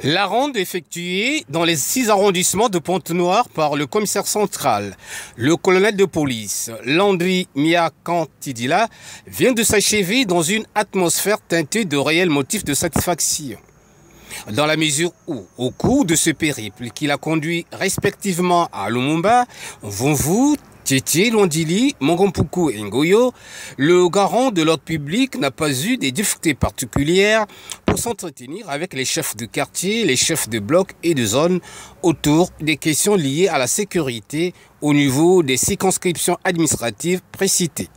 La ronde effectuée dans les 6 arrondissements de Pointe-Noire par le commissaire central, le colonel de police Landry Miakantidila, vient de s'achever dans une atmosphère teintée de réels motifs de satisfaction. Dans la mesure où, au cours de ce périple qui l'a conduit respectivement à Lumumba, Mvumvu, Tchétché, Lwandili, Mongompuku et Ngoyo, le garant de l'ordre public n'a pas eu des difficultés particulières pour s'entretenir avec les chefs de quartier, les chefs de bloc et de zone autour des questions liées à la sécurité au niveau des circonscriptions administratives précitées.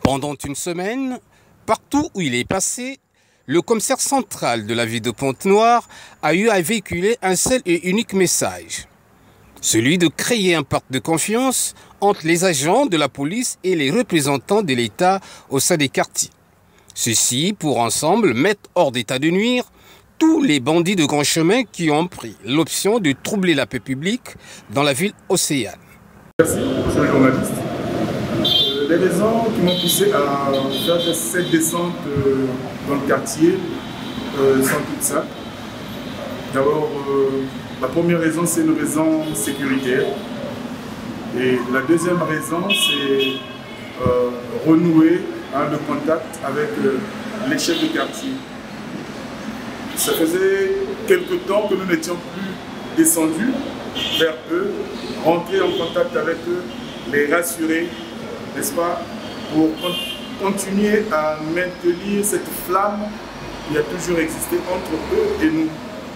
Pendant une semaine, partout où il est passé, le commissaire central de la ville de Pointe-Noire a eu à véhiculer un seul et unique message. Celui de créer un pacte de confiance entre les agents de la police et les représentants de l'État au sein des quartiers. Ceci pour ensemble mettre hors d'état de nuire tous les bandits de grand chemin qui ont pris l'option de troubler la paix publique dans la ville océane. Merci, monsieur le journaliste. Les raisons qui m'ont poussé à faire cette descente dans le quartier sont toutes simples. D'abord, la première raison, c'est une raison sécuritaire. Et la deuxième raison, c'est renouer le contact avec les chefs de quartier. Ça faisait quelque temps que nous n'étions plus descendus vers eux, rentrer en contact avec eux, les rassurer, n'est-ce pas, pour continuer à maintenir cette flamme qui a toujours existé entre eux et nous.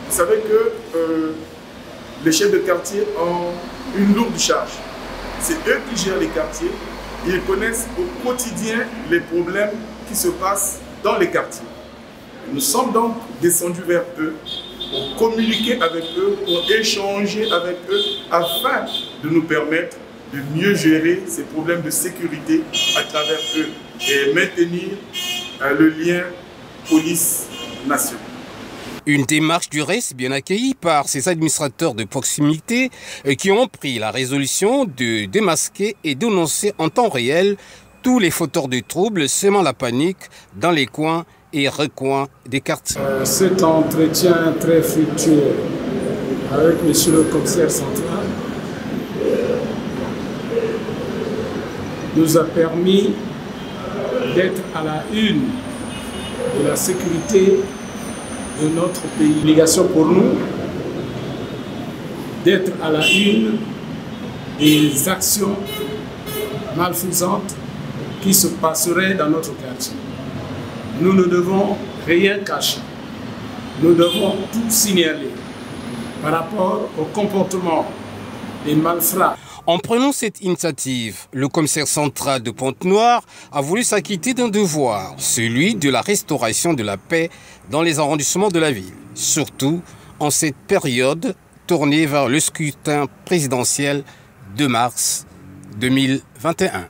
Vous savez que les chefs de quartier ont une lourde charge. C'est eux qui gèrent les quartiers. Ils connaissent au quotidien les problèmes qui se passent dans les quartiers. Nous sommes donc descendus vers eux pour communiquer avec eux, pour échanger avec eux, afin de nous permettre de mieux gérer ces problèmes de sécurité à travers eux et maintenir le lien police-nation. Une démarche du reste bien accueillie par ces administrateurs de proximité qui ont pris la résolution de démasquer et dénoncer en temps réel tous les fauteurs de troubles semant la panique dans les coins et recoins des quartiers. Cet entretien très fructueux avec monsieur le commissaire central nous a permis d'être à la une de la sécurité de notre pays. L'obligation pour nous d'être à la une des actions malfaisantes qui se passeraient dans notre quartier. Nous ne devons rien cacher. Nous devons tout signaler par rapport au comportement des malfrats. En prenant cette initiative, le commissaire central de Pointe-Noire a voulu s'acquitter d'un devoir, celui de la restauration de la paix dans les arrondissements de la ville, surtout en cette période tournée vers le scrutin présidentiel de mars 2021.